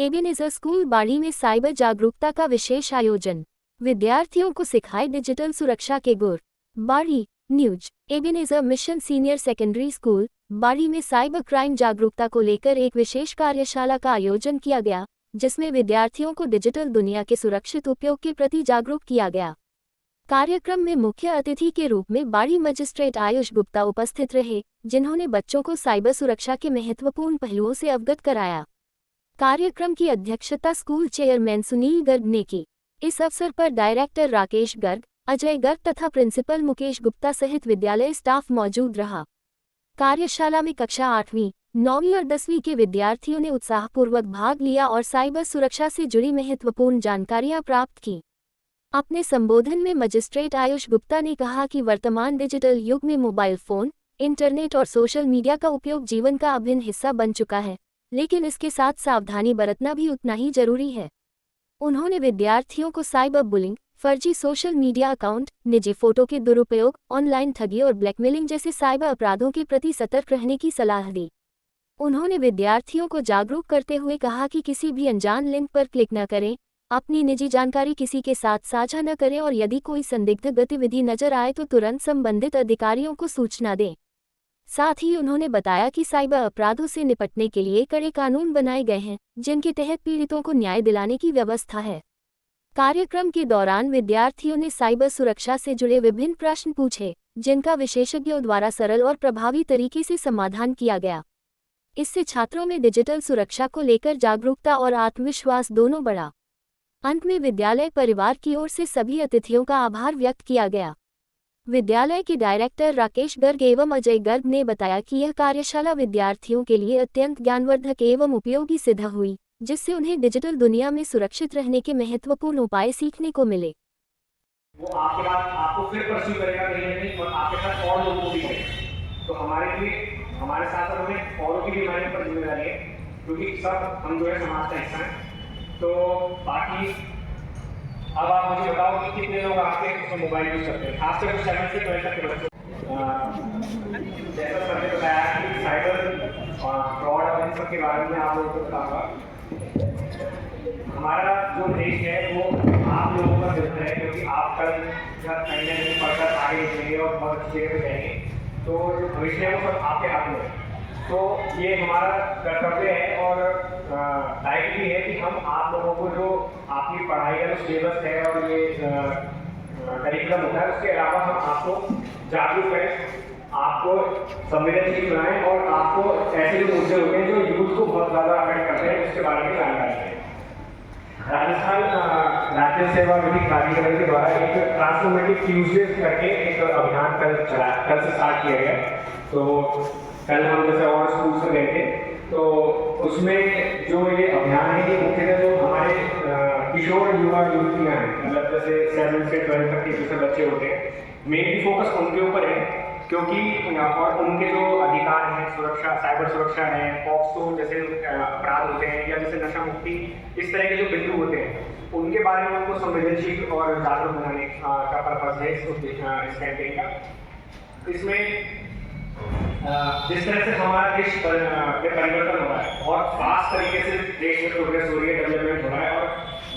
Ebenezer school बाड़ी में cyber जागरूकता का विशेष आयोजन। विद्यार्थियों को सिखाए डिजिटल सुरक्षा के गुर। बाड़ी news. Ebenezer mission senior secondary school बाड़ी में साइबर क्राइम जागरूकता को लेकर एक विशेष कार्यशाला का आयोजन किया गया, जिसमें विद्यार्थियों को डिजिटल दुनिया के सुरक्षित उपयोग के प्रति जागरूक किया गया। कार्यक्रम में मुख्य अतिथि के रूप में बाड़ी मजिस्ट्रेट आयुष गुप्ता उपस्थित रहे, जिन्होंने बच्चों को साइबर सुरक्षा के महत्वपूर्ण पहलुओं से अवगत कराया। कार्यक्रम की अध्यक्षता स्कूल चेयरमैन सुनील गर्ग ने की। इस अवसर पर डायरेक्टर राकेश गर्ग, अजय गर्ग तथा प्रिंसिपल मुकेश गुप्ता सहित विद्यालय स्टाफ मौजूद रहा। कार्यशाला में कक्षा 8वीं, 9वीं और 10वीं के विद्यार्थियों ने उत्साहपूर्वक भाग लिया और साइबर सुरक्षा से जुड़ी महत्वपूर्ण जानकारियां प्राप्त की। अपने संबोधन में मजिस्ट्रेट आयुष गुप्ता ने कहा कि वर्तमान डिजिटल युग में मोबाइल फोन, इंटरनेट और सोशल मीडिया का उपयोग जीवन का अभिन्न हिस्सा बन चुका है, लेकिन इसके साथ सावधानी बरतना भी उतना ही जरूरी है। उन्होंने विद्यार्थियों को साइबर बुलिंग, फर्जी सोशल मीडिया अकाउंट, निजी फोटो के दुरुपयोग, ऑनलाइन ठगी और ब्लैकमेलिंग जैसे साइबर अपराधों के प्रति सतर्क रहने की सलाह दी। उन्होंने विद्यार्थियों को जागरूक करते हुए कहा कि किसी भी अनजान लिंक पर क्लिक न करें, अपनी निजी जानकारी किसी के साथ साझा न करें और यदि कोई संदिग्ध गतिविधि नजर आए तो तुरंत संबंधित अधिकारियों को सूचना दें। साथ ही उन्होंने बताया कि साइबर अपराधों से निपटने के लिए कड़े कानून बनाए गए हैं, जिनके तहत पीड़ितों को न्याय दिलाने की व्यवस्था है। कार्यक्रम के दौरान विद्यार्थियों ने साइबर सुरक्षा से जुड़े विभिन्न प्रश्न पूछे, जिनका विशेषज्ञों द्वारा सरल और प्रभावी तरीके से समाधान किया गया। इससे छात्रों में डिजिटल सुरक्षा को लेकर जागरूकता और आत्मविश्वास दोनों बढ़ा। अंत में विद्यालय परिवार की ओर से सभी अतिथियों का आभार व्यक्त किया गया। विद्यालय के डायरेक्टर राकेश गर्ग एवं अजय गर्ग ने बताया कि यह कार्यशाला विद्यार्थियों के लिए अत्यंत ज्ञानवर्धक एवं उपयोगी सिद्ध हुई, जिससे उन्हें डिजिटल दुनिया में सुरक्षित रहने के महत्वपूर्ण उपाय सीखने को मिले। वो आपके बाद आपको फिर परस्यू करेगा कहीं ना कहीं और आपके साथ और लोगों को भी करेगा। तो हमारे लिए हमारे साथ हमें औरों की भी हमारे ऊपर जिम्मेदारी है, क्योंकि सब हम जो है समाज का हिस्सा हैं। तो बाकी अब आप मुझे बताओ कि कितने लोग आपके मोबाइल यूज करते हैं, खासकर 7 से 12 तक के बच्चे। जैसा सर ने बताया कि साइबर फ्रॉड और इन सब के बारे में आप लोगों को बताऊंगा। हमारा जो देश है वो आप लोगों का निर्भर है, क्योंकि आप कल जब कहीं ना कहीं पढ़कर आगे निकलेंगे और बहुत अच्छी जगह पर जाएंगे, तो जो भविष्य है वो सब आपके हाथ में है। तो ये हमारा कर्तव्य है और दायित्व भी है कि हम आप लोगों को जो आपकी पढ़ाई का जो सिलेबस है और ये करिकुलम होता है, उसके अलावा हम आपको जागरूक करें, आपको संवेदनशील बनाएं और आपको ऐसे जो मुद्दे होते हैं जो यूथ को बहुत ज़्यादा अफेक्ट करते हैं, उसके बारे में जानकारी दें। राजस्थान राज्य सेवा विधिक प्राधिकरण के द्वारा एक ट्रांसफॉर्मेटिव ट्यूजडेज करके एक अभियान कल से स्टार्ट किया गया। तो कल हम जैसे और स्कूल से गए थे, तो उसमें जो ये अभियान है ये मुख्यतः जो हमारे किशोर युवा युवतियाँ हैं, मतलब जैसे 7 से 12 तक के जैसे बच्चे होते हैं, मेनली फोकस उनके ऊपर है, क्योंकि और उनके जो अधिकार हैं, सुरक्षा, साइबर सुरक्षा है, पॉक्सो जैसे अपराध होते हैं या जैसे नशा मुक्ति, इस तरह के जो बिंदु होते हैं, उनके बारे में उनको संवेदनशील और जागरूक बनाने का पर्पज है इस कैंपेन का। इसमें जिस तरह से हमारा देश में परिवर्तन हो रहा है, बहुत फास्ट तरीके से देश में प्रोग्रेस हो रही है, डेवलपमेंट हो रहा है, और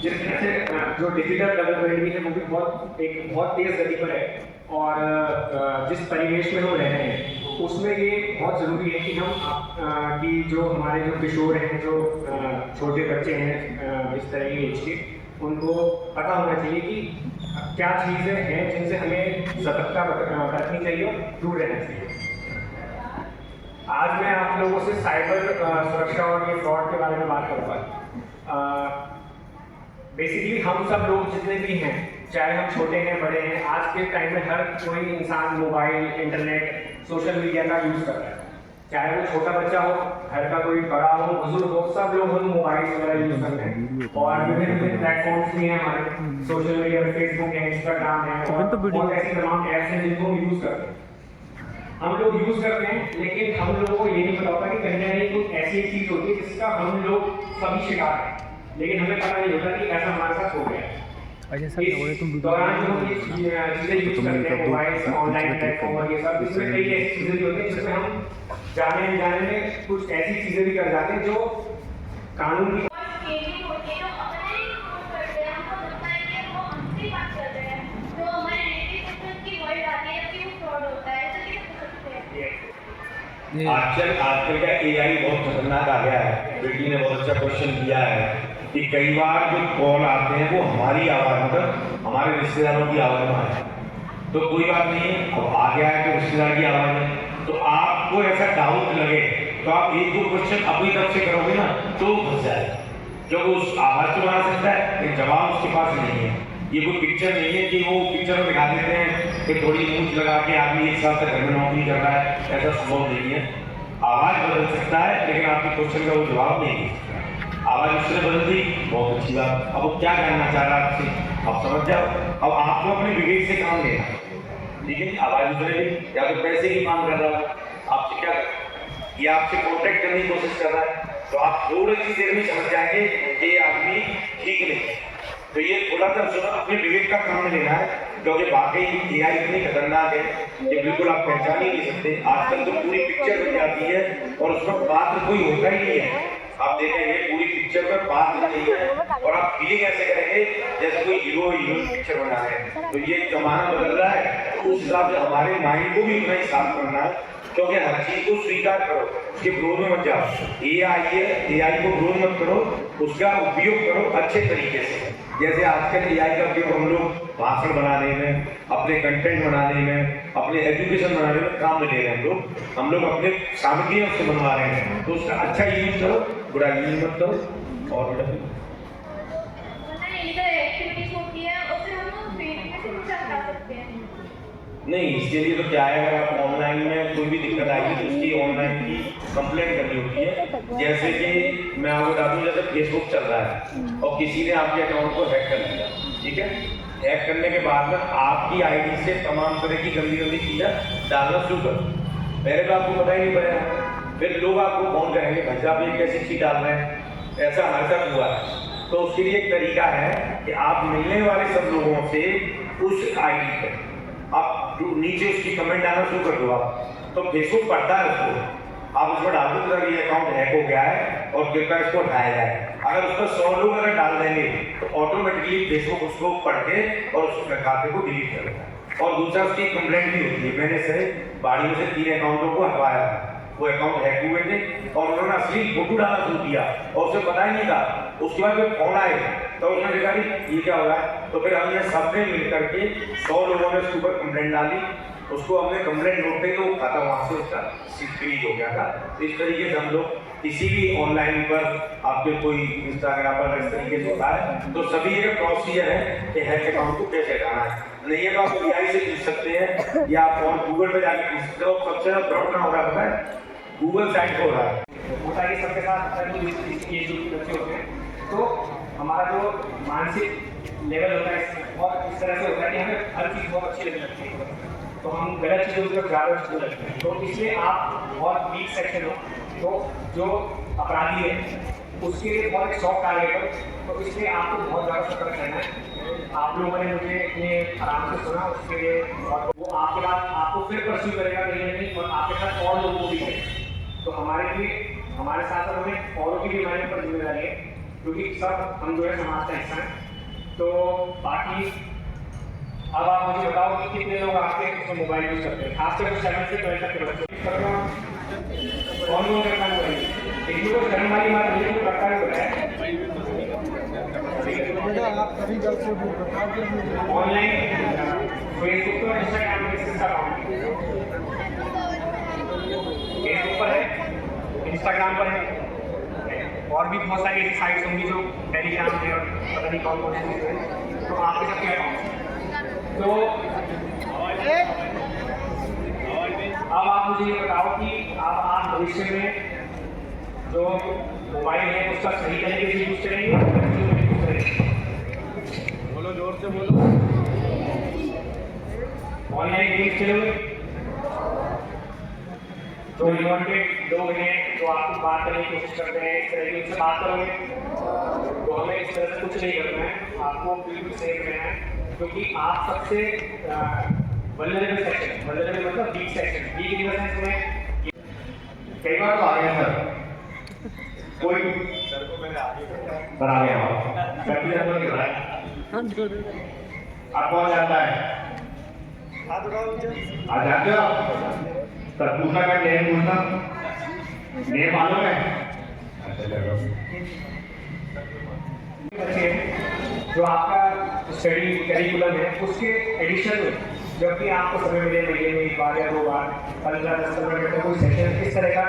जिस तरह से जो डिजिटल डेवलपमेंट भी है वो भी बहुत तेज गति पर है, और जिस परिवेश में हम रह रहे हैं उसमें ये बहुत ज़रूरी है कि हम कि जो हमारे जो किशोर हैं, जो छोटे बच्चे हैं इस तरह की एज के, उनको पता होना चाहिए कि क्या चीज़ें हैं जिनसे हमें सतर्कता बरतनी चाहिए और दूर रहना चाहिए। आज मैं आप लोगों से साइबर सुरक्षा और ये फ्रॉड के बारे में बात करूँगा। बेसिकली हम सब लोग जितने भी हैं, चाहे हम छोटे हैं बड़े हैं, आज के टाइम में हर कोई इंसान मोबाइल, इंटरनेट, सोशल मीडिया का यूज़ कर रहा है। चाहे वो छोटा बच्चा हो, घर का कोई बड़ा हो, बुजुर्ग हो, सब लोग हम मोबाइल वगैरह यूज़ करते हैं। और विभिन्न प्लेटफॉर्म्स भी हैं हमारे सोशल मीडिया में, फेसबुक है, इंस्टाग्राम है, और बहुत ऐसी तमाम ऐप्स हैं जिनको हम यूज़ करते हैं। हम लोग यूज़ करते हैं, लेकिन हम लोगों को ये नहीं पता होता कि कहीं ना कहीं कुछ ऐसी चीज़ होती है जिसका हम लोग सभी शिकार हैं, लेकिन हमें पता नहीं होता कि ऐसा हमारे साथ हो गया है। इस दौरान जो ये चीज़ें यूज़ करते हैं, मोबाइल, ऑनलाइन प्लेटफॉर्म और ये सब, इसमें कई ऐसी चीज़ें भी होती हैं जिसमें हम जाने अनजाने में कुछ ऐसी चीज़ें भी कर जाते हैं जो कानून की आजकल का एआई बहुत खतरनाक आ गया है। बेटी ने बहुत अच्छा क्वेश्चन किया है कि कई बार जो कॉल आते हैं वो हमारी आवाज़ मतलब हमारे रिश्तेदारों की आवाज़ में आए, तो कोई बात नहीं, अब आ गया है तो रिश्तेदार की आवाज़ में, तो आपको ऐसा डाउट लगे तो आप एक दो क्वेश्चन अपनी तरफ से करोगे ना तो फंस जाएगा, क्योंकि उस आवाज़ को बना सकता है लेकिन जवाब उसके पास नहीं है। ये कोई पिक्चर नहीं है कि वो पिक्चर में दिखा देते हैं कि थोड़ी मूंछ लगा के आदमी एक साल तक घर में नौकरी कर रहा है, ऐसा संभव नहीं है। आवाज़ बदल सकता है लेकिन आपके क्वेश्चन का वो जवाब नहीं दे सकता। आवाज़ उसने बदल दी, बहुत अच्छी बात। अब वो क्या जानना चाह रहा है आपसे, आप समझ जाओ। अब आपको अपने विवेक से काम लेना, ठीक है। आवाज़ उतरे या तो पैसे की मांग कर रहा है, आपसे क्या ये आपसे कॉन्टेक्ट करने की कोशिश कर रहा है, तो आप थोड़ी सी देर में समझ जाएंगे कि ये आदमी ठीक नहीं है। तो ये थोड़ा सा सुना अपने विवेक का काम लेना है, क्योंकि वाकई एआई इतनी खतरनाक है कि बिल्कुल आप पहचान ही नहीं सकते। आजकल तो पूरी पिक्चर बन जाती है और उसमें पात्र कोई होता ही नहीं है। आप देखेंगे पूरी पिक्चर में पात्र नहीं है और आप फीलिंग ऐसे करेंगे जैसे कोई हीरो हीरोइन पिक्चर बना रहे हैं। तो ये जमाना बदल रहा है, तो उस हिसाब से हमारे माइंड को भी उतना ही साफ करना है, क्योंकि हर चीज को स्वीकार करो, उसके विरोध में मत जाओ। एआई को विरोध मत करो, उसका उपयोग करो अच्छे तरीके से। जैसे आजकल एआई का उपयोग हम लोग भाषण बनाने में, अपने कंटेंट बनाने में, अपने एजुकेशन बनाने में काम में ले रहे हैं। हम लोग अपने सामग्रियों से बनवा रहे हैं, तो उसका अच्छा यूज करो, बुरा यूज मत करो। और नहीं, इसके लिए तो क्या है, अगर आप ऑनलाइन में कोई भी दिक्कत आएगी तो उसकी ऑनलाइन की कंप्लेंट करनी होती है। जैसे कि मैं आपको बता दूं, जैसे फेसबुक चल रहा है और किसी ने आपके अकाउंट को हैक कर लिया, ठीक है। हैक करने के बाद में आपकी आईडी से तमाम तरह की गंदी गंदी चीज़ें डालना शुरू कर, पहले तो आपको पता ही नहीं पड़ेगा, फिर लोग आपको फोन करेंगे भाई साहब ये कैसी चीज़ डाल रहे हैं, ऐसा हमारे साथ हुआ है। तो उसके लिए एक तरीका है कि आप मिलने वाले सब लोगों से उस आईडी पर आप नीचे उसकी कमेंट डालना शुरू कर दो। आप तो फेसबुक पढ़ता है उसको, आप उसमें डाल दो कि ये अकाउंट हैक हो गया है और कृपया इसको हटाया जाए। अगर उस पर 100 लोग अगर डाल देंगे तो ऑटोमेटिकली फेसबुक उसको पढ़ के और उस खाते को डिलीट कर देगा। और दूसरा उसकी कंप्लेंट भी होती है। मैंने से बाड़ी में से 3 अकाउंटों को हटवाया, वो अकाउंट हैक हुए थे और उन्होंने असली फोटो डालना शुरू किया और उसे पता ही नहीं था। उसके बाद फिर फोन आए तो उसने देखा ये क्या हो रहा है, तो फिर हमने सबने मिल करके 100 लोगों ने उसके ऊपर कंप्लेंट डाली, उसको हमने कंप्लेंट नोट पे तो वो खाता वहाँ से उसका फ्रीज हो गया था। तो इस तरीके से हम लोग किसी भी ऑनलाइन पर आपके कोई इंस्टाग्राम पर इस तरीके से होता है तो सभी ये प्रोसीजर है कि हैक अकाउंट को कैसे हटाना है। नहीं है तो आप एआई से पूछ सकते हैं या आप और गूगल पे जाके पूछ सकते हो। सबसे ज़्यादा फ्रॉड ना हो रहा पता है, गूगल साइट पे हो रहा है। होता है सबके साथ ये जो बच्चे होते हैं, तो हमारा जो मानसिक लेवल होता है और इस तरह से होता है कि हमें हर चीज़ बहुत अच्छी लगने लगती है, तो हम गलत चीज़ों की तरफ ज़्यादा चीज़ें लगते हैं। तो इसलिए आप बहुत वीक सेक्शन हो, तो जो अपराधी है उसके लिए बहुत एक सॉफ्ट टारगेट हो, तो इसलिए आपको बहुत ज़्यादा सतर्क रहना है। आप लोगों ने मुझे इतने आराम से सुना, उसके लिए और वो आपके बाद आपको फिर परस्यू करेगा कहीं ना कहीं और आपके साथ और लोगों को भी करेगा। तो हमारे लिए हमारे साथ साथ हमें औरों की भी हमारे ऊपर जिम्मेदारी है, क्योंकि सब हम जो है समाज का हिस्सा हैं। तो बाकी अब आप मुझे बताओ कि कितने लोग आपके उसमें मोबाइल यूज़ करते हैं, खासकर 7 से 12 तक के बच्चे कौन लोग करता है मोबाइल। लेकिन वो शर्म वाली बात नहीं है, तो करता ही होता है ऑनलाइन फेसबुक पर, इंस्टाग्राम पर, फेसबुक पर है, इंस्टाग्राम पर है और भी बहुत सारी ऐसी साइट्स होंगी जो टेलीग्राम है और पता नहीं कौन कौन सी है। तो आपके सब क्या अकाउंट, तो अब आप मुझे ये बताओ कि आप भविष्य में जो मोबाइल है उसका सही तरीके से यूज करेंगे। बोलो जोर से बोलो। ऑनलाइन गेम्स खेलोगे तो इनवांटेड लोग हैं जो आपको बात करने की कोशिश करते हैं, इस तरह की उनसे बात करोगे तो हमें इस तरह से कुछ नहीं करना है, आपको बिल्कुल सेफ रहना है, क्योंकि आप सबसे वल्नरेबल सेक्शन, वल्नरेबल मतलब weak section, weak in the sense में कई बार तो आ गया सर कोई सर को मैंने आगे पर आ गया आप कौन जाता है, आ जाते हो सर पूछना क्या नेम पूछना नेम मालूम है? अच्छा चलो बच्चे जो आपका स्टडी करिकुलम है उसके एडिशन में जब भी आपको समय मिले महीने में 1 बार या 2 बार 15-10 मिनट का कोई सेशन इस तरह का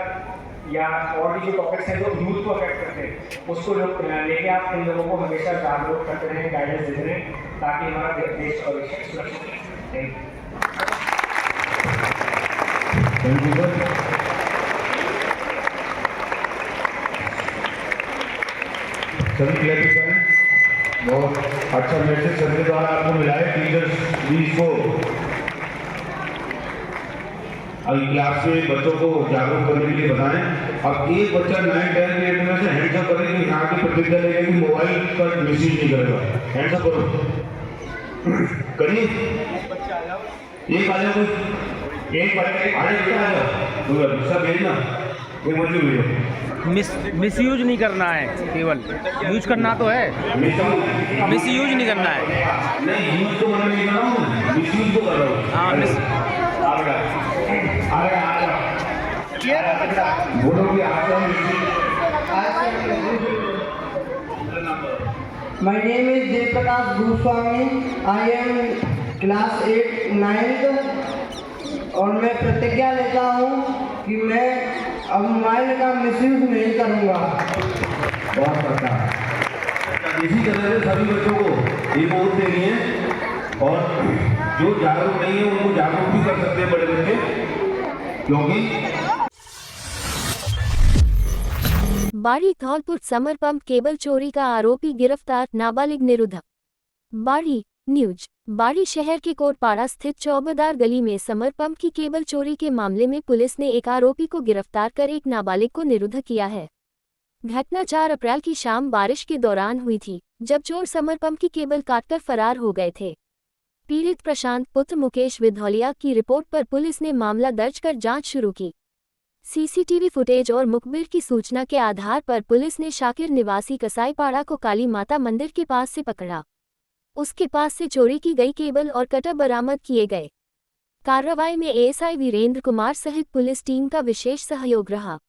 या और भी जो टॉपिक्स हैं जो यूथ को अफेक्ट करते हैं उसको लोग लेके आप इन लोगों को हमेशा जागरूक करते रहें, गाइडेंस देते रहें ताकि हमारा देश और सुरक्षित रहे। सभी क्लियर हैं? बहुत अच्छा मैसेज सर के द्वारा आपको मिला है। टीचर्स भी इसको अभी क्लास में बच्चों को जागरूक करने के लिए बताएं। अब एक बच्चा 9-10 के एज में से हैंड्स अप करे कि यहाँ की प्रतिज्ञा लेंगे कि मोबाइल का मिसयूज नहीं करेगा। हैंड्स अप करो, करिए। एक आ जाओ, एक आ जाओ, सब भेजना एक बच्चे भेजो। मिसयूज नहीं करना है, केवल यूज करना तो है, मिसयूज नहीं करना है। नहीं यूज तो मैं नहीं कर रहा हूँ, मिसयूज को कर रहा हूँ। हाँ बोलो कि आपका My name is Jayprakash Goswami. I am class 8 9th और मैं प्रतिज्ञा लेता हूँ कि मैं अब मोबाइल का मिसयूज नहीं करूँगा। बहुत अच्छा। इसी तरह से सभी बच्चों को एक वोट देनी है और जो जागरूक नहीं है उनको जागरूक भी कर सकते हैं बड़े बच्चे, क्योंकि बाड़ी धौलपुर समर पंप केबल चोरी का आरोपी गिरफ्तार, नाबालिग निरुद्ध। बाड़ी न्यूज। बाड़ी शहर के कोटपाड़ा स्थित चौबेदार गली में समर पंप की केबल चोरी के मामले में पुलिस ने एक आरोपी को गिरफ्तार कर एक नाबालिग को निरुद्ध किया है। घटना 4 अप्रैल की शाम बारिश के दौरान हुई थी, जब चोर समर पंप की केबल काटकर फरार हो गए थे। पीड़ित प्रशांत पुत्र मुकेश विधौलिया की रिपोर्ट पर पुलिस ने मामला दर्ज कर जांच शुरू की। सीसीटीवी फुटेज और मुखबिर की सूचना के आधार पर पुलिस ने शाकिर निवासी कसाईपाड़ा को काली माता मंदिर के पास से पकड़ा। उसके पास से चोरी की गई केबल और कटर बरामद किए गए। कार्रवाई में एएसआई वीरेंद्र कुमार सहित पुलिस टीम का विशेष सहयोग रहा।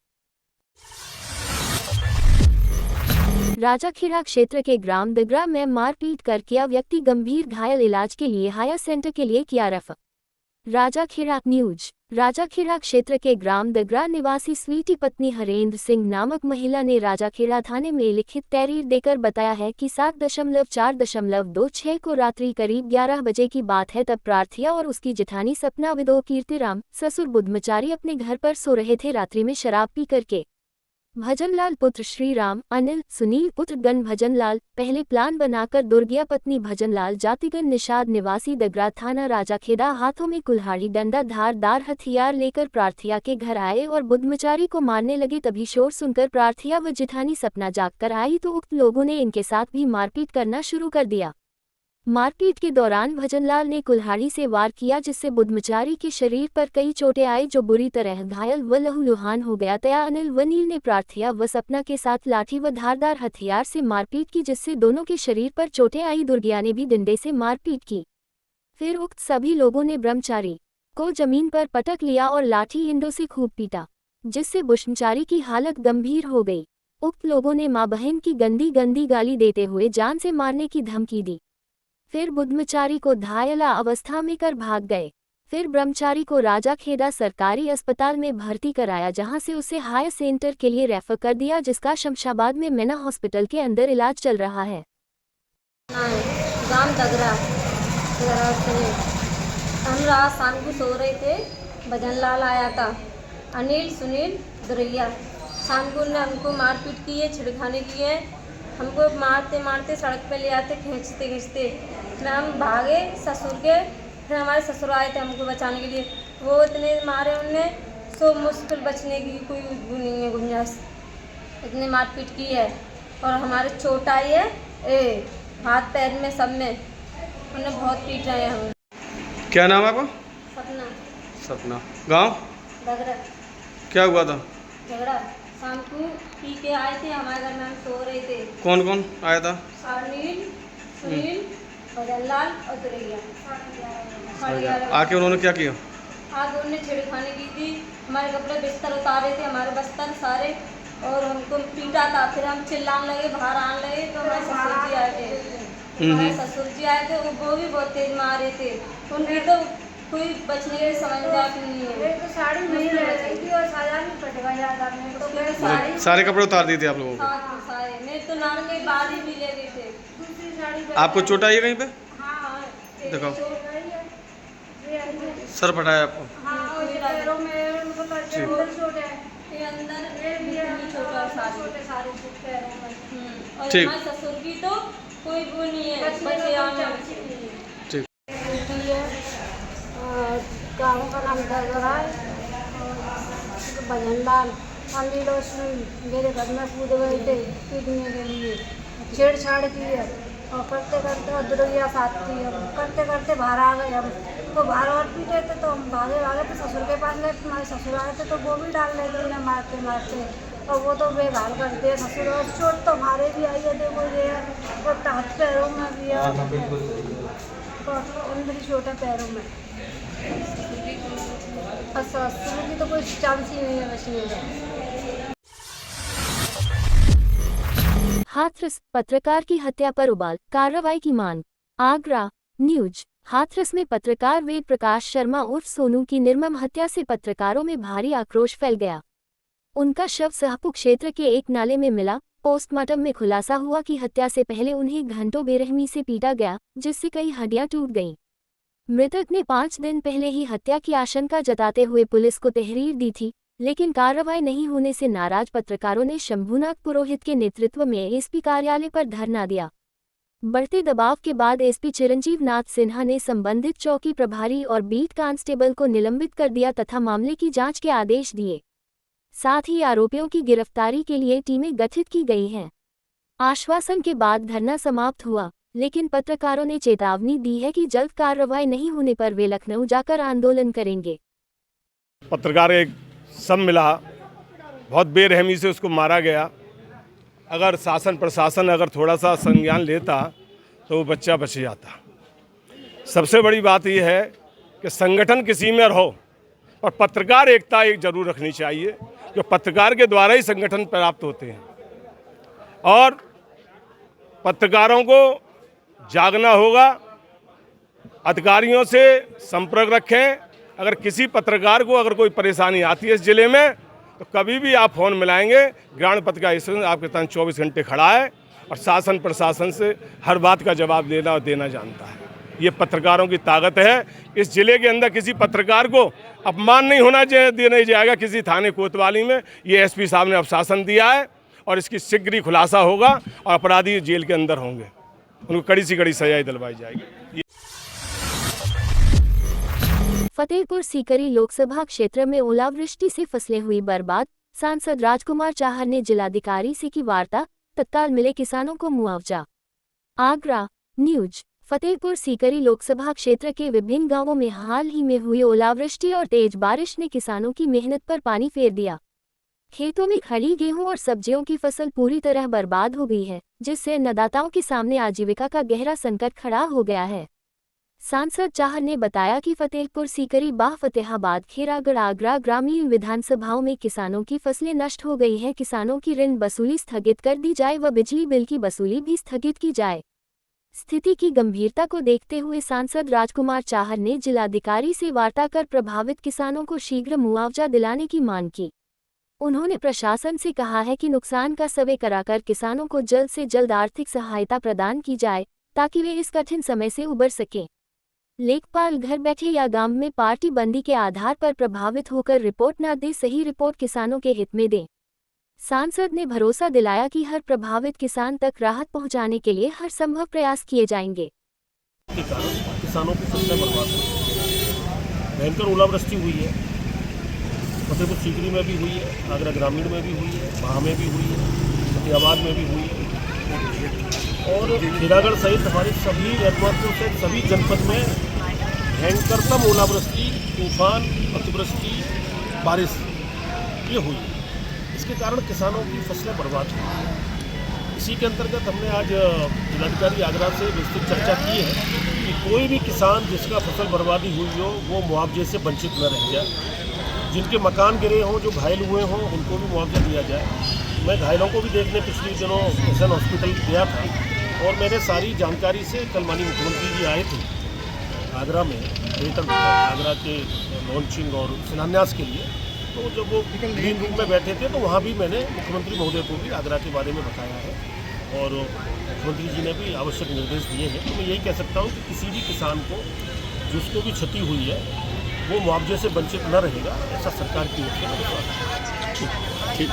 राजाखेड़ा क्षेत्र के ग्राम दगरा में मारपीट कर किया व्यक्ति गंभीर घायल, इलाज के लिए हायर सेंटर के लिए किया रेफर। राजाखेड़ा न्यूज। राजाखेड़ा क्षेत्र के ग्राम दगरा निवासी स्वीटी पत्नी हरेंद्र सिंह नामक महिला ने राजाखेड़ा थाने में लिखित तहरीर देकर बताया है कि 7.4.26 को रात्रि करीब 11 बजे की बात है, तब प्रार्थिया और उसकी जेठानी सपना विदो कीर्तिराम ससुर बुद्धमचारी अपने घर पर सो रहे थे। रात्रि में शराब पी करके भजनलाल पुत्र श्रीराम, अनिल, सुनील पुत्र गण भजनलाल पहले प्लान बनाकर दुर्गिया पत्नी भजनलाल जातिगण निषाद निवासी दगरा थाना राजाखेड़ा हाथों में कुल्हाड़ी डंडा धारदार हथियार लेकर प्रार्थिया के घर आए और बुद्धमचारी को मारने लगे। तभी शोर सुनकर प्रार्थिया व जेठानी सपना जाग कर आई तो उक्त लोगों ने इनके साथ भी मारपीट करना शुरू कर दिया। मारपीट के दौरान भजनलाल ने कुल्हाड़ी से वार किया, जिससे बुद्धमचारी के शरीर पर कई चोटें आई, जो बुरी तरह घायल व लहूलुहान हो गया। तया अनिल व नील ने प्रार्थिया व सपना के साथ लाठी व धारदार हथियार से मारपीट की, जिससे दोनों के शरीर पर चोटें आई। दुर्गिया ने भी डंडे से मारपीट की। फिर उक्त सभी लोगों ने ब्रह्मचारी को जमीन पर पटक लिया और लाठी इंडों से खूब पीटा, जिससे बुद्धमचारी की हालत गंभीर हो गई। उक्त लोगों ने मां बहन की गंदी गंदी गाली देते हुए जान से मारने की धमकी दी। फिर बुद्धमचारी को घायल अवस्था में कर भाग गए। फिर ब्रह्मचारी को राजाखेड़ा सरकारी अस्पताल में भर्ती कराया, जहां से उसे हायर सेंटर के लिए रेफर कर दिया, जिसका शमशाबाद में मेना हॉस्पिटल के अंदर इलाज चल रहा है। गांव दगरा से हम रात शाम को सो रहे थे, भजनलाल आया था, अनिल, सुनील, दुरैया। शाम को उन्होंने हमको मारपीट की है, छिड़खाने की है, हमको मारते मारते सड़क पे ले आते खींचते खींचते। फिर हम भागे ससुर के, फिर हमारे ससुर आए थे हमको बचाने के लिए। वो इतने मारे उनने, सो मुश्किल बचने की कोई नहीं है गुंजाइश, इतने मारपीट की है। और हमारे चोट आई है हाथ पैर में, सब में उन्हें बहुत पीट रहे हैं हम। क्या नाम है आपका? सपना। सपना। गांव दगरा। क्या हुआ था? झगड़ा शाम को पी के आए थे, हमारे घर में हम सो रहे थे। कौन कौन आया था? अनिल, सुनील, भजनलाल और दुरैया। आके उन्होंने क्या किया? आगे उन्होंने छेड़खानी की थी, हमारे कपड़े बिस्तर उतारे थे, हमारे बस्तर सारे, और हमको पीटा था। फिर हम चिल्लाने लगे, बाहर आने लगे तो हमारे ससुर जी आए थे। हमारे ससुर जी आए थे, वो भी बहुत तेज मारे थे। उनकी तो कोई बचने की समझदार नहीं है। तो साड़ी नहीं रही थी और साया भी पट गया था। तो मेरे साड़ी सारे कपड़े उतार दिए थे आप लोगों को? सारे मेरे तो नान के बाल भी ले गए थे। दूसरी साड़ी आपको चोट आई है कहीं पे? हाँ, दिखाओ। चोट आई है। सर फटाया आपको? हाँ, और पैरों में उनको करके बहुत चोट है। ये अंदर भी चोट है, सारे पैरों में। और ठीक। हमारे ससुर की तो कोई वो नहीं है, बचे ठीक। गाँव का नाम दरगरा है, भजन लाल। अनिल और सुनील मेरे घर में कूद गए थे पीटने के लिए, छेड़छाड़ की है, और करते करते और दुर्गिया साथ थी। हम करते करते बाहर आ गए। हम तो बाहर और पीटे थे तो हम भागे फिर ससुर के पास गए। हमारे ससुर आए थे तो वो भी डाल रहे थे उन्हें मारते मारते, और वो तो बेहाल कर दिए ससुर। और चोट तो हमारे भी आई है, देखो ये और हाथ पैरों में भी है, और अंदर ही चोट है पैरों में। ससुर की तो कोई चांस ही नहीं है बचने का। हाथरस पत्रकार की हत्या पर उबाल, कार्रवाई की मांग। आगरा न्यूज। हाथरस में पत्रकार वेद प्रकाश शर्मा उर्फ सोनू की निर्मम हत्या से पत्रकारों में भारी आक्रोश फैल गया। उनका शव सहपु क्षेत्र के एक नाले में मिला। पोस्टमार्टम में खुलासा हुआ कि हत्या से पहले उन्हें घंटों बेरहमी से पीटा गया, जिससे कई हड्डियां टूट गईं। मृतक ने 5 दिन पहले ही हत्या की आशंका जताते हुए पुलिस को तहरीर दी थी, लेकिन कार्रवाई नहीं होने से नाराज पत्रकारों ने शंभुनाथ पुरोहित के नेतृत्व में एसपी कार्यालय पर धरना दिया। बढ़ते दबाव के बाद एसपी चिरंजीव नाथ सिन्हा ने संबंधित चौकी प्रभारी और बीट कांस्टेबल को निलंबित कर दिया तथा मामले की जांच के आदेश दिए। साथ ही आरोपियों की गिरफ्तारी के लिए टीमें गठित की गई हैं। आश्वासन के बाद धरना समाप्त हुआ, लेकिन पत्रकारों ने चेतावनी दी है कि जल्द कार्रवाई नहीं होने पर वे लखनऊ जाकर आंदोलन करेंगे। पत्रकार एक सब मिला, बहुत बेरहमी से उसको मारा गया। अगर शासन प्रशासन अगर थोड़ा सा संज्ञान लेता तो वो बच्चा बच जाता। सबसे बड़ी बात यह है कि संगठन किसी में रहो और पत्रकार एकता एक जरूर रखनी चाहिए, जो पत्रकार के द्वारा ही संगठन प्राप्त होते हैं। और पत्रकारों को जागना होगा, अधिकारियों से संपर्क रखें। अगर किसी पत्रकार को अगर कोई परेशानी आती है इस जिले में तो कभी भी आप फ़ोन मिलाएंगे। ग्रामीण पत्रकार स्टेशन आपके साथ 24 घंटे खड़ा है और शासन प्रशासन से हर बात का जवाब लेना और देना जानता है। ये पत्रकारों की ताकत है। इस जिले के अंदर किसी पत्रकार को अपमान नहीं होना देना जाएगा किसी थाने कोतवाली में। ये एसपी साहब ने आश्वासन दिया है और इसकी शीघ्र ही खुलासा होगा और अपराधी जेल के अंदर होंगे, उनको कड़ी से कड़ी सजा दिलवाई जाएगी। फतेहपुर सीकरी लोकसभा क्षेत्र में ओलावृष्टि से फसलें हुई बर्बाद। सांसद राजकुमार चाहर ने जिलाधिकारी से की वार्ता, तत्काल मिले किसानों को मुआवजा। आगरा न्यूज। फतेहपुर सीकरी लोकसभा क्षेत्र के विभिन्न गांवों में हाल ही में हुई ओलावृष्टि और तेज बारिश ने किसानों की मेहनत पर पानी फेर दिया। खेतों में खड़ी गेहूं और सब्जियों की फसल पूरी तरह बर्बाद हो गई है, जिससे अन्नदाताओं के सामने आजीविका का गहरा संकट खड़ा हो गया है। सांसद चाहर ने बताया कि फतेहपुर सीकरी बाह फतेहाबाद खेरागढ़ आगरा ग्रामीण विधानसभाओं में किसानों की फसलें नष्ट हो गई हैं। किसानों की ऋण वसूली स्थगित कर दी जाए व बिजली बिल की वसूली भी स्थगित की जाए। स्थिति की गंभीरता को देखते हुए सांसद राजकुमार चाहर ने जिलाधिकारी से वार्ता कर प्रभावित किसानों को शीघ्र मुआवजा दिलाने की मांग की। उन्होंने प्रशासन से कहा है कि नुकसान का सर्वे कराकर किसानों को जल्द से जल्द आर्थिक सहायता प्रदान की जाए, ताकि वे इस कठिन समय से उबर सकें। लेखपाल घर बैठे या गांव में पार्टी बंदी के आधार पर प्रभावित होकर रिपोर्ट न दे, सही रिपोर्ट किसानों के हित में दें। सांसद ने भरोसा दिलाया कि हर प्रभावित किसान तक राहत पहुंचाने के लिए हर संभव प्रयास किए जाएंगे। किसानों की फसलें बर्बाद हुई, भयंकर ओलावृष्टि हुई है। फतेहपुर सीकरी में भी हुई है, आगरा ग्रामीण में भी हुई है, बाह में भी हुई है, फतेहाबाद में भी हुई है और खेरागढ़ सहित हमारे सभी एतमादपुर सहित सभी जनपद में भयंकरतम ओलावृष्टि, तूफान, अतिवृष्टि, बारिश ये हुई। इसके कारण किसानों की फसलें बर्बाद हुई। इसी के अंतर्गत हमने आज जिलाधिकारी आगरा से विस्तृत चर्चा की है कि कोई भी किसान जिसका फसल बर्बादी हुई हो वो मुआवजे से वंचित न रह जाए। जिनके मकान गिरे हों, जो घायल हुए हों, उनको भी मुआवजा दिया जाए। मैं घायलों को भी देखने पिछले दिनों एसएन हॉस्पिटल गया था और मैंने सारी जानकारी से, कल माननीय मुख्यमंत्री जी आए थे आगरा में, ग्रेटर आगरा के लॉन्चिंग और शिलान्यास के लिए, तो जब वो ग्रीन रूम में बैठे थे तो वहाँ भी मैंने मुख्यमंत्री महोदय को भी आगरा के बारे में बताया है और मुख्यमंत्री जी ने भी आवश्यक निर्देश दिए हैं। तो मैं यही कह सकता हूँ कि किसी भी किसान को जिसको भी क्षति हुई है वो मुआवजे से वंचित न रहेगा, ऐसा सरकार की ओर से विश्वास है। ठीक।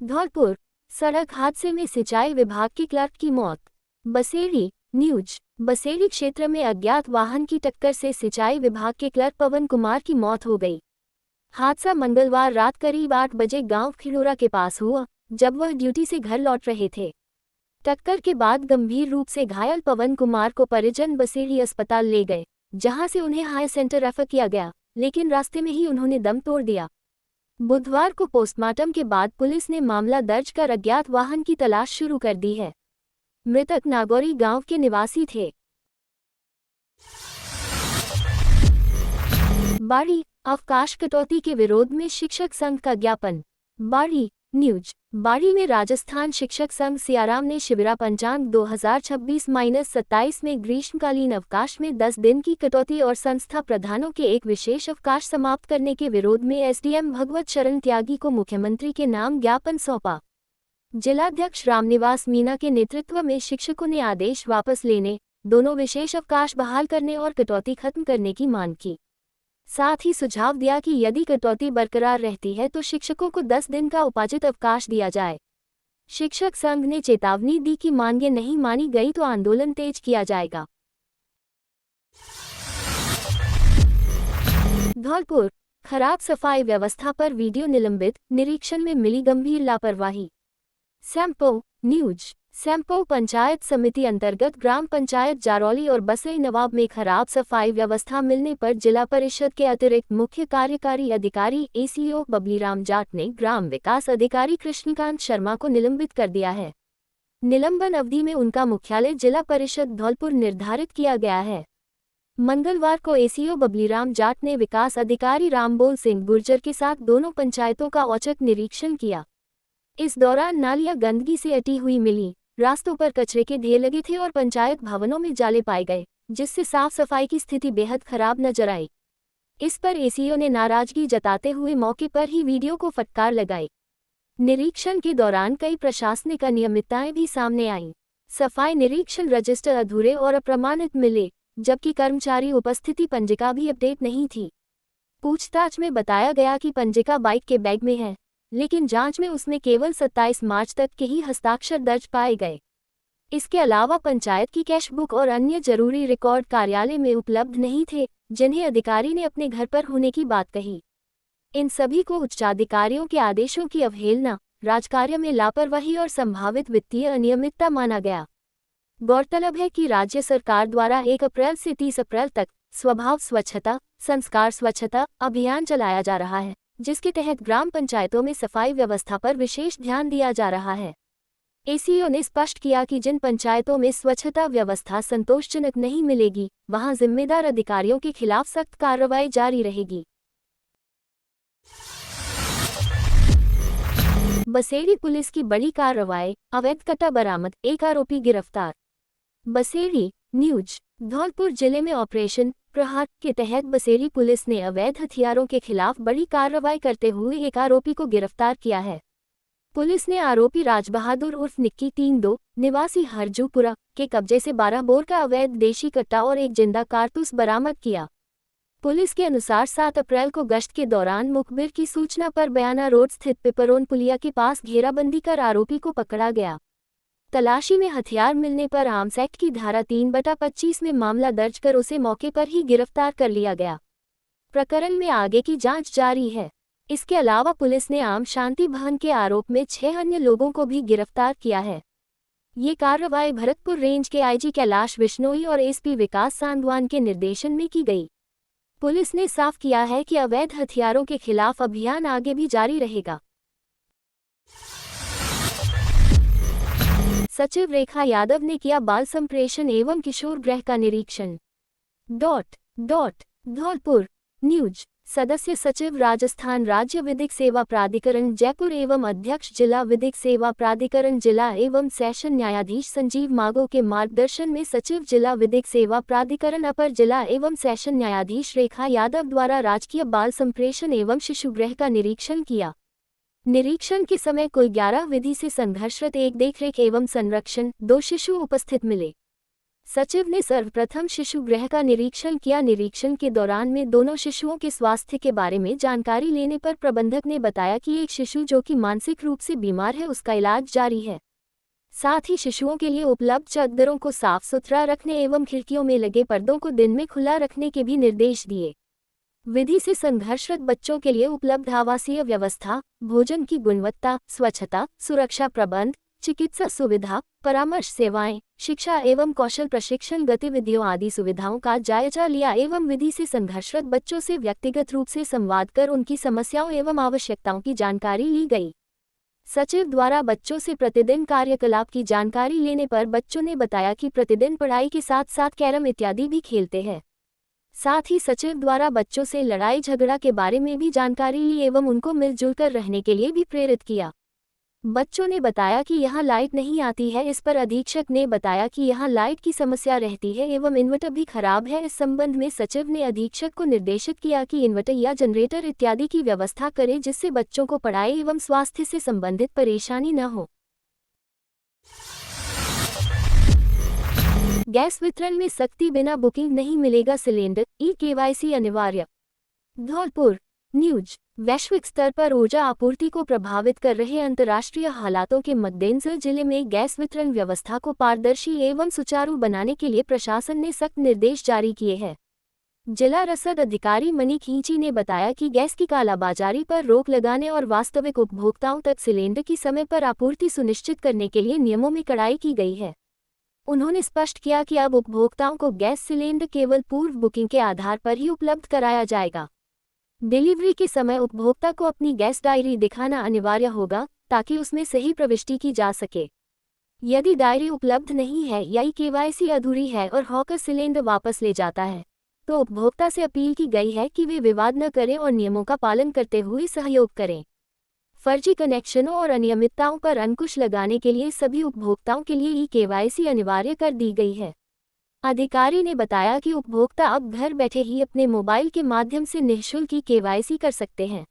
धौलपुर सड़क हादसे में सिंचाई विभाग के क्लर्क की मौत। बसेरी न्यूज। बसेरी क्षेत्र में अज्ञात वाहन की टक्कर से सिंचाई विभाग के क्लर्क पवन कुमार की मौत हो गई। हादसा मंगलवार रात करीब 8 बजे गांव खिड़ोरा के पास हुआ, जब वह ड्यूटी से घर लौट रहे थे। टक्कर के बाद गंभीर रूप से घायल पवन कुमार को परिजन बसेरी अस्पताल ले गए, जहां से उन्हें हाई सेंटर रेफर किया गया, लेकिन रास्ते में ही उन्होंने दम तोड़ दिया। बुधवार को पोस्टमार्टम के बाद पुलिस ने मामला दर्ज कर अज्ञात वाहन की तलाश शुरू कर दी है। मृतक नागौरी गांव के निवासी थे। बाड़ी अवकाश कटौती के विरोध में शिक्षक संघ का ज्ञापन। बाड़ी न्यूज। बाड़ी में राजस्थान शिक्षक संघ सियाराम ने शिविरा पंचांग 2026-27 में ग्रीष्मकालीन अवकाश में 10 दिन की कटौती और संस्था प्रधानों के एक विशेष अवकाश समाप्त करने के विरोध में एसडीएम भगवत शरण त्यागी को मुख्यमंत्री के नाम ज्ञापन सौंपा। जिलाध्यक्ष रामनिवास मीना के नेतृत्व में शिक्षकों ने आदेश वापस लेने, दोनों विशेष अवकाश बहाल करने और कटौती खत्म करने की मांग की। साथ ही सुझाव दिया कि यदि कटौती बरकरार रहती है तो शिक्षकों को 10 दिन का उपार्जित अवकाश दिया जाए। शिक्षक संघ ने चेतावनी दी कि मांगें नहीं मानी गई तो आंदोलन तेज किया जाएगा। धौलपुर खराब सफाई व्यवस्था पर वीडियो निलंबित, निरीक्षण में मिली गंभीर लापरवाही। सैंपो न्यूज। सैंपो पंचायत समिति अंतर्गत ग्राम पंचायत जारौली और बसई नवाब में खराब सफाई व्यवस्था मिलने पर जिला परिषद के अतिरिक्त मुख्य कार्यकारी अधिकारी एसीओ बबलीराम जाट ने ग्राम विकास अधिकारी कृष्णकांत शर्मा को निलंबित कर दिया है। निलंबन अवधि में उनका मुख्यालय जिला परिषद धौलपुर निर्धारित किया गया है। मंगलवार को एसीओ बबलीराम जाट ने विकास अधिकारी रामबोल सिंह गुर्जर के साथ दोनों पंचायतों का औचक निरीक्षण किया। इस दौरान नालियां गंदगी से अटी हुई मिली, रास्तों पर कचरे के ढेर लगे थे और पंचायत भवनों में जाले पाए गए, जिससे साफ सफाई की स्थिति बेहद खराब नजर आई। इस पर एसीओ ने नाराजगी जताते हुए मौके पर ही वीडियो को फटकार लगाई। निरीक्षण के दौरान कई प्रशासनिक अनियमितताएं भी सामने आईं। सफाई निरीक्षण रजिस्टर अधूरे और अप्रमाणित मिले, जबकि कर्मचारी उपस्थिति पंजिका भी अपडेट नहीं थी। पूछताछ में बताया गया कि पंजिका बाइक के बैग में है, लेकिन जांच में उसमें केवल 27 मार्च तक के ही हस्ताक्षर दर्ज पाए गए। इसके अलावा पंचायत की कैश बुक और अन्य जरूरी रिकॉर्ड कार्यालय में उपलब्ध नहीं थे, जिन्हें अधिकारी ने अपने घर पर होने की बात कही। इन सभी को उच्चाधिकारियों के आदेशों की अवहेलना, राजकार्य में लापरवाही और संभावित वित्तीय अनियमितता माना गया। गौरतलब है कि राज्य सरकार द्वारा 1 अप्रैल से 30 अप्रैल तक स्वभाव स्वच्छता, संस्कार स्वच्छता अभियान चलाया जा रहा है, जिसके तहत ग्राम पंचायतों में सफाई व्यवस्था पर विशेष ध्यान दिया जा रहा है। एसीओ ने स्पष्ट किया कि जिन पंचायतों में स्वच्छता व्यवस्था संतोषजनक नहीं मिलेगी, वहां जिम्मेदार अधिकारियों के खिलाफ सख्त कार्रवाई जारी रहेगी। बसेरी पुलिस की बड़ी कार्रवाई, अवैध कट्टा बरामद, 1 आरोपी गिरफ्तार। बसेरी न्यूज। धौलपुर जिले में ऑपरेशन प्रहार के तहत बसेरी पुलिस ने अवैध हथियारों के खिलाफ बड़ी कार्रवाई करते हुए 1 आरोपी को गिरफ्तार किया है। पुलिस ने आरोपी राजबहादुर उर्फ निक्की 32 निवासी हरजूपुरा के कब्जे से 12 बोर का अवैध देशी कट्टा और 1 जिंदा कारतूस बरामद किया। पुलिस के अनुसार 7 अप्रैल को गश्त के दौरान मुखबिर की सूचना पर बयाना रोड स्थित पिपरोन पुलिया के पास घेराबंदी कर आरोपी को पकड़ा गया। तलाशी में हथियार मिलने पर आर्म्स एक्ट की धारा 3/25 में मामला दर्ज कर उसे मौके पर ही गिरफ्तार कर लिया गया। प्रकरण में आगे की जांच जारी है। इसके अलावा पुलिस ने आम शांति भंग के आरोप में 6 अन्य लोगों को भी गिरफ्तार किया है। ये कार्रवाई भरतपुर रेंज के आईजी कैलाश बिश्नोई और एसपी विकास सांधवान के निर्देशन में की गई। पुलिस ने साफ किया है कि अवैध हथियारों के खिलाफ अभियान आगे भी जारी रहेगा। सचिव रेखा यादव ने किया बाल संप्रेषण एवं किशोर गृह का निरीक्षण। धौलपुर न्यूज। सदस्य सचिव राजस्थान राज्य विधिक सेवा प्राधिकरण जयपुर एवं अध्यक्ष जिला विधिक सेवा प्राधिकरण जिला एवं सेशन न्यायाधीश संजीव मागो के मार्गदर्शन में सचिव जिला विधिक सेवा प्राधिकरण अपर जिला एवं सेशन न्यायाधीश रेखा यादव द्वारा राजकीय बाल संप्रेषण एवं शिशुगृह का निरीक्षण किया। निरीक्षण के समय कुल 11 विधि से संघर्षरत 1 देखरेख एवं संरक्षण 2 शिशु उपस्थित मिले। सचिव ने सर्वप्रथम शिशुगृह का निरीक्षण किया। निरीक्षण के दौरान में दोनों शिशुओं के स्वास्थ्य के बारे में जानकारी लेने पर प्रबंधक ने बताया कि एक शिशु जो कि मानसिक रूप से बीमार है उसका इलाज जारी है। साथ ही शिशुओं के लिए उपलब्ध चद्दरों को साफ सुथरा रखने एवं खिड़कियों में लगे पर्दों को दिन में खुला रखने के भी निर्देश दिए। विधि से संघर्षरत बच्चों के लिए उपलब्ध आवासीय व्यवस्था, भोजन की गुणवत्ता, स्वच्छता, सुरक्षा प्रबंध, चिकित्सा सुविधा, परामर्श सेवाएं, शिक्षा एवं कौशल प्रशिक्षण गतिविधियों आदि सुविधाओं का जायजा लिया एवं विधि से संघर्षरत बच्चों से व्यक्तिगत रूप से संवाद कर उनकी समस्याओं एवं आवश्यकताओं की जानकारी ली गई। सचिव द्वारा बच्चों से प्रतिदिन कार्यकलाप की जानकारी लेने पर बच्चों ने बताया कि प्रतिदिन पढ़ाई के साथ साथ कैरम इत्यादि भी खेलते हैं। साथ ही सचिव द्वारा बच्चों से लड़ाई झगड़ा के बारे में भी जानकारी ली एवं उनको मिलजुल कर रहने के लिए भी प्रेरित किया। बच्चों ने बताया कि यहाँ लाइट नहीं आती है, इस पर अधीक्षक ने बताया कि यहाँ लाइट की समस्या रहती है एवं इन्वर्टर भी खराब है। इस संबंध में सचिव ने अधीक्षक को निर्देशित किया कि इन्वर्टर या जनरेटर इत्यादि की व्यवस्था करे जिससे बच्चों को पढ़ाई एवं स्वास्थ्य से संबंधित परेशानी न हो। गैस वितरण में सख्ती, बिना बुकिंग नहीं मिलेगा सिलेंडर, ई-केवाईसी अनिवार्य। धौलपुर न्यूज। वैश्विक स्तर पर ऊर्जा आपूर्ति को प्रभावित कर रहे अंतर्राष्ट्रीय हालातों के मद्देनजर जिले में गैस वितरण व्यवस्था को पारदर्शी एवं सुचारू बनाने के लिए प्रशासन ने सख्त निर्देश जारी किए हैं। जिला रसद अधिकारी मनी खींची ने बताया कि गैस की कालाबाजारी पर रोक लगाने और वास्तविक उपभोक्ताओं तक सिलेंडर की समय पर आपूर्ति सुनिश्चित करने के लिए नियमों में कड़ाई की गई है। उन्होंने स्पष्ट किया कि अब उपभोक्ताओं को गैस सिलेंडर केवल पूर्व बुकिंग के आधार पर ही उपलब्ध कराया जाएगा। डिलीवरी के समय उपभोक्ता को अपनी गैस डायरी दिखाना अनिवार्य होगा ताकि उसमें सही प्रविष्टि की जा सके। यदि डायरी उपलब्ध नहीं है या ई-केवाईसी अधूरी है और हॉकर सिलेंडर वापस ले जाता है तो उपभोक्ता से अपील की गई है कि वे विवाद न करें और नियमों का पालन करते हुए सहयोग करें। फर्जी कनेक्शनों और अनियमितताओं पर अंकुश लगाने के लिए सभी उपभोक्ताओं के लिए ई-केवाईसी अनिवार्य कर दी गई है। अधिकारी ने बताया कि उपभोक्ता अब घर बैठे ही अपने मोबाइल के माध्यम से निःशुल्क ई-केवाईसी कर सकते हैं।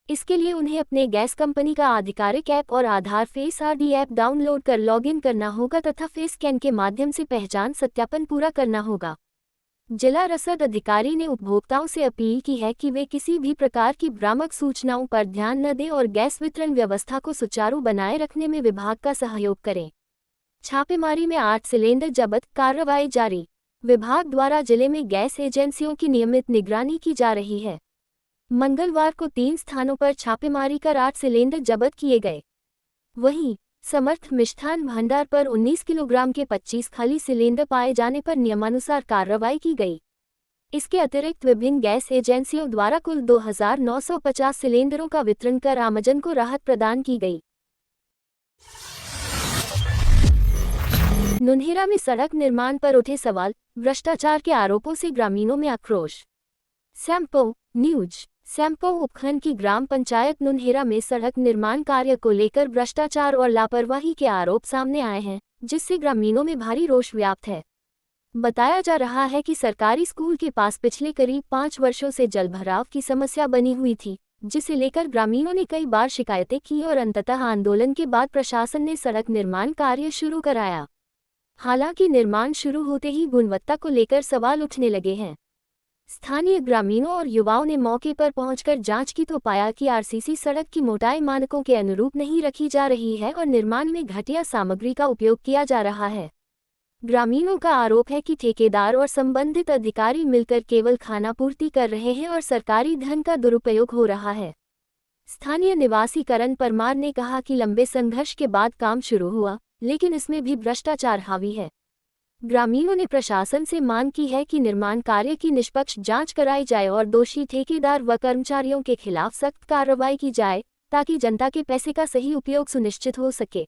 इसके लिए उन्हें अपने गैस कंपनी का आधिकारिक ऐप और आधार फेस आईडी ऐप डाउनलोड कर लॉगिन करना होगा तथा फेस स्कैन के माध्यम से पहचान सत्यापन पूरा करना होगा। जिला रसद अधिकारी ने उपभोक्ताओं से अपील की है कि वे किसी भी प्रकार की भ्रामक सूचनाओं पर ध्यान न दें और गैस वितरण व्यवस्था को सुचारू बनाए रखने में विभाग का सहयोग करें। छापेमारी में 8 सिलेंडर जब्त, कार्रवाई जारी। विभाग द्वारा जिले में गैस एजेंसियों की नियमित निगरानी की जा रही है। मंगलवार को 3 स्थानों पर छापेमारी कर 8 सिलेंडर जब्त किए गए। वहीं समर्थ मिष्ठान भंडार पर 19 किलोग्राम के 25 खाली सिलेंडर पाए जाने पर नियमानुसार कार्रवाई की गई। इसके अतिरिक्त विभिन्न गैस एजेंसियों द्वारा कुल 2950 सिलेंडरों का वितरण कर आमजन को राहत प्रदान की गई। नुनहेरा में सड़क निर्माण पर उठे सवाल, भ्रष्टाचार के आरोपों से ग्रामीणों में आक्रोश। सैंपो न्यूज। सैंपो उपखंड की ग्राम पंचायत नुनहेरा में सड़क निर्माण कार्य को लेकर भ्रष्टाचार और लापरवाही के आरोप सामने आए हैं, जिससे ग्रामीणों में भारी रोष व्याप्त है। बताया जा रहा है कि सरकारी स्कूल के पास पिछले करीब 5 वर्षों से जलभराव की समस्या बनी हुई थी, जिसे लेकर ग्रामीणों ने कई बार शिकायतें की और अंततः आंदोलन के बाद प्रशासन ने सड़क निर्माण कार्य शुरू कराया। हालांकि निर्माण शुरू होते ही गुणवत्ता को लेकर सवाल उठने लगे हैं। स्थानीय ग्रामीणों और युवाओं ने मौके पर पहुंचकर जांच की तो पाया कि आरसीसी सड़क की मोटाई मानकों के अनुरूप नहीं रखी जा रही है और निर्माण में घटिया सामग्री का उपयोग किया जा रहा है। ग्रामीणों का आरोप है कि ठेकेदार और संबंधित अधिकारी मिलकर केवल खानापूर्ति कर रहे हैं और सरकारी धन का दुरुपयोग हो रहा है। स्थानीय निवासी करण परमार ने कहा कि लंबे संघर्ष के बाद काम शुरू हुआ, लेकिन इसमें भी भ्रष्टाचार हावी है। ग्रामीणों ने प्रशासन से मांग की है कि निर्माण कार्य की निष्पक्ष जांच कराई जाए और दोषी ठेकेदार व कर्मचारियों के खिलाफ सख्त कार्रवाई की जाए ताकि जनता के पैसे का सही उपयोग सुनिश्चित हो सके।